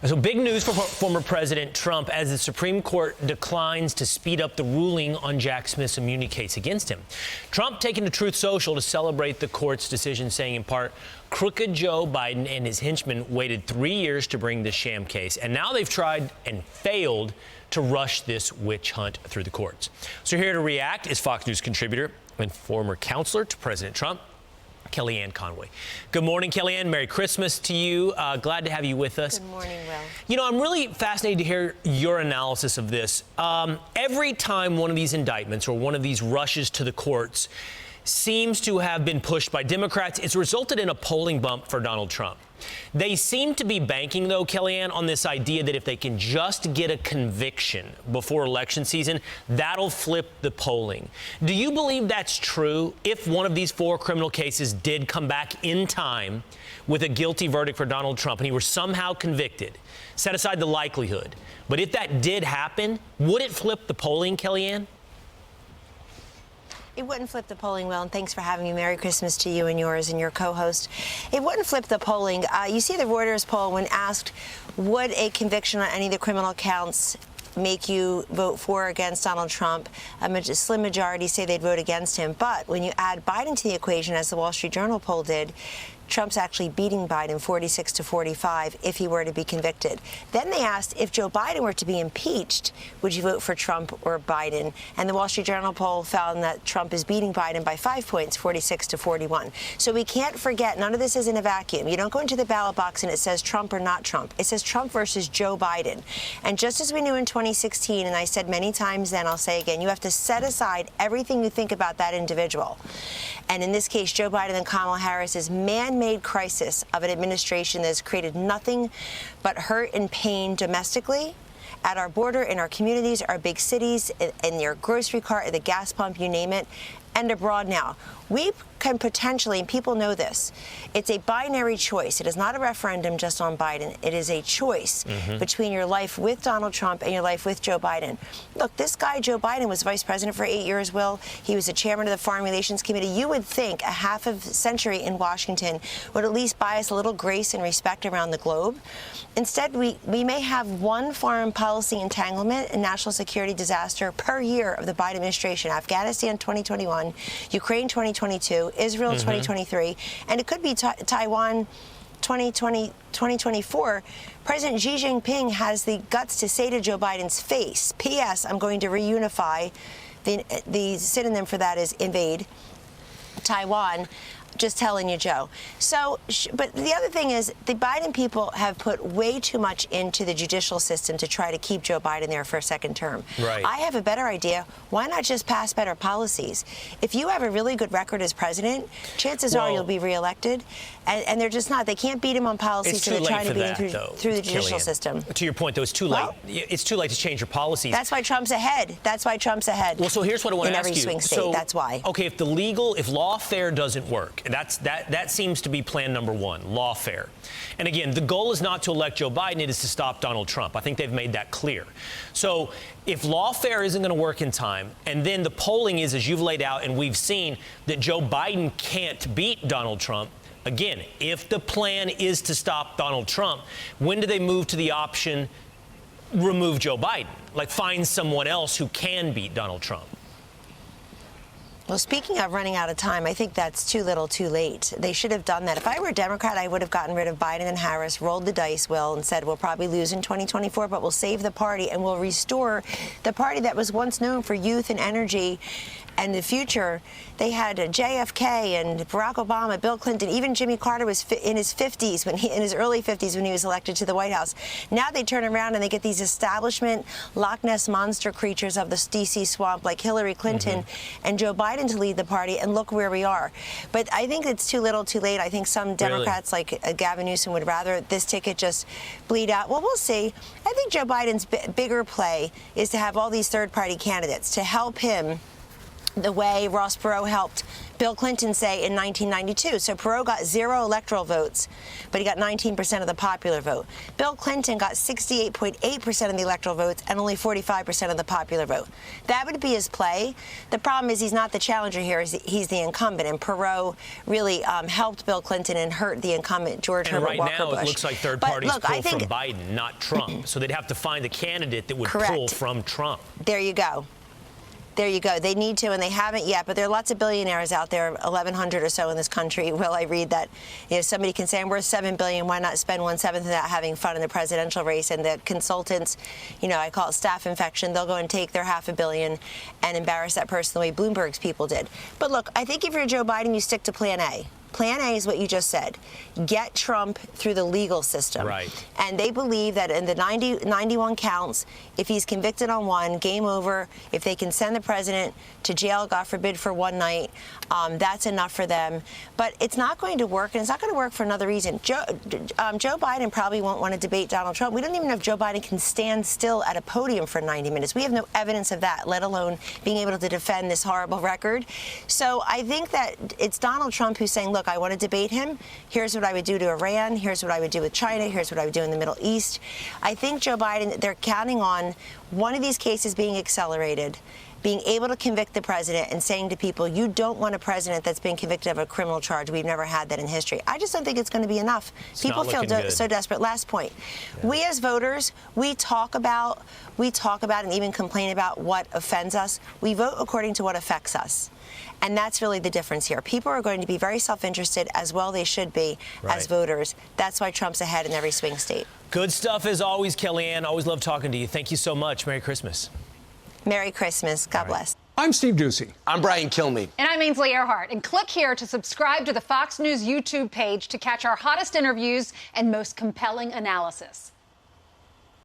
So big news for former President Trump as the Supreme Court declines to speed up the ruling on Jack Smith's immunity case against him. Trump taking to Truth Social to celebrate the court's decision, saying in part, crooked Joe Biden and his henchmen waited 3 years to bring this sham case, and now they've tried and failed to rush this witch hunt through the courts. So here to react is Fox News contributor and former counselor to President Trump, Kellyanne Conway. Good morning, Kellyanne. Merry Christmas to you. Glad to have you with us. Good morning, Will. You know, I'm really fascinated to hear your analysis of this. Every time one of these indictments or one of these rushes to the courts seems to have been pushed by Democrats, it's resulted in a polling bump for Donald Trump. They seem to be banking, though, Kellyanne, on this idea that if they can just get a conviction before election season, that'll flip the polling. Do you believe that's true if one of these 4 criminal cases did come back in time with a guilty verdict for Donald Trump and he were somehow convicted? Set aside the likelihood. But if that did happen, would it flip the polling, Kellyanne? It wouldn't flip the polling, Will, and thanks for having me. Merry Christmas to you and yours and your co-host. It wouldn't flip the polling. You see the Reuters poll when asked, would a conviction on any of the criminal counts make you vote for or against Donald Trump? A slim majority say they'd vote against him. But when you add Biden to the equation, as the Wall Street Journal poll did, Trump's actually beating Biden 46-45 if he were to be convicted. Then they asked if Joe Biden were to be impeached, would you vote for Trump or Biden? And the Wall Street Journal poll found that Trump is beating Biden by 5 points, 46-41. So we can't forget, none of this is in a vacuum. You don't go into the ballot box and it says Trump or not Trump. It says Trump versus Joe Biden. And just as we knew in 2016, and I said many times then, I'll say again, you have to set aside everything you think about that individual. And in this case, Joe Biden and Kamala Harris's man-made crisis of an administration that has created nothing but hurt and pain domestically, at our border, in our communities, our big cities, in your grocery cart, at the gas pump, you name it, and abroad now. We can potentially, and people know this, it's a binary choice. It is not a referendum just on Biden. It is a choice between your life with Donald Trump and your life with Joe Biden. Look, this guy, Joe Biden, was vice president for 8 years, Will. He was the chairman of the Foreign Relations Committee. You would think a half a century in Washington would at least buy us a little grace and respect around the globe. Instead, we may have one foreign policy entanglement and national security disaster per year of the Biden administration. Afghanistan 2021, Ukraine 2022, Israel 2023, and it could be Taiwan 2024. President Xi Jinping has the guts to say to Joe Biden's face, P.S., I'm going to reunify. The synonym for that is invade Taiwan. Just telling you, Joe. So, but the other thing is the Biden people have put way too much into the judicial system to try to keep Joe Biden there for a second term. Right. I have a better idea. Why not just pass better policies? If you have a really good record as president, chances are you'll be reelected. And they're just not. They can't beat him on policies, so they're trying to beat him through the judicial system. To your point, though, it's too late. It's too late to change your policies. That's why Trump's ahead. That's why Trump's ahead. Well, so here's what I want to ask you. In every swing state, that's why. Okay, if lawfare doesn't work, that seems to be plan number 1, lawfare. And again, the goal is not to elect Joe Biden, it is to stop Donald Trump. I think they've made that clear. So if lawfare isn't going to work in time, and then the polling is, as you've laid out, and we've seen that Joe Biden can't beat Donald Trump, again, if the plan is to stop Donald Trump, when do they move to the option, remove Joe Biden? Like find someone else who can beat Donald Trump? Well, speaking of running out of time, I think that's too little too late. They should have done that. If I were a Democrat, I would have gotten rid of Biden and Harris, rolled the dice, Will, and said we'll probably lose in 2024, but we'll save the party and we'll restore the party that was once known for youth and energy and the future. They had JFK and Barack Obama, Bill Clinton, even Jimmy Carter was in his 50s, in his early 50s when he was elected to the White House. Now they turn around and they get these establishment Loch Ness monster creatures of the D.C. swamp like Hillary Clinton and Joe Biden to lead the party, and look where we are. But I think it's too little too late. I think some Democrats like Gavin Newsom would rather this ticket just bleed out. Well, we'll see. I think Joe Biden's bigger play is to have all these third-party candidates to help him the way Ross Perot helped Bill Bill Clinton say in 1992. So Perot got 0 electoral votes, but he got 19% of the popular vote. Bill Clinton got 68.8% of the electoral votes and only 45% of the popular vote. That would be his play. The problem is he's not the challenger here. He's the incumbent, and Perot really helped Bill Clinton and hurt the incumbent, George Herbert Walker Bush. And right now it looks like third parties pull from Biden, not Trump. So they'd have to find a candidate that would pull from Trump. There you go. There you go. They need to, and they haven't yet. But there are lots of billionaires out there, 1,100 or so in this country. Will, I read that somebody can say, I'm worth $7 billion. Why not spend 1/7 of that having fun in the presidential race? And the consultants, I call it staph infection. They'll go and take their $500 million and embarrass that person the way Bloomberg's people did. But look, I think if you're Joe Biden, you stick to Plan A. Plan A is what you just said. Get Trump through the legal system. Right. And they believe that in the 91 counts, if he's convicted on one, game over. If they can send the president to jail, God forbid, for one night, that's enough for them. But it's not going to work, and it's not going to work for another reason. Joe Biden probably won't want to debate Donald Trump. We don't even know if Joe Biden can stand still at a podium for 90 minutes. We have no evidence of that, let alone being able to defend this horrible record. So I think that it's Donald Trump who's saying, look, I want to debate him. Here's what I would do to Iran. Here's what I would do with China. Here's what I would do in the Middle East. I think Joe Biden, they're counting on one of these cases being accelerated, being able to convict the president and saying to people, you don't want a president that's been convicted of a criminal charge. We've never had that in history. I just don't think it's going to be enough. People feel so desperate. Last point. Yeah. We as voters, we talk about and even complain about what offends us. We vote according to what affects us. And that's really the difference here. People are going to be very self-interested, as well they should be, as voters. That's why Trump's ahead in every swing state. Good stuff as always, Kellyanne. Always love talking to you. Thank you so much. Merry Christmas. Merry Christmas. God bless. I'm Steve Doocy. I'm Brian Kilmeade. And I'm Ainsley Earhart. And click here to subscribe to the Fox News YouTube page to catch our hottest interviews and most compelling analysis.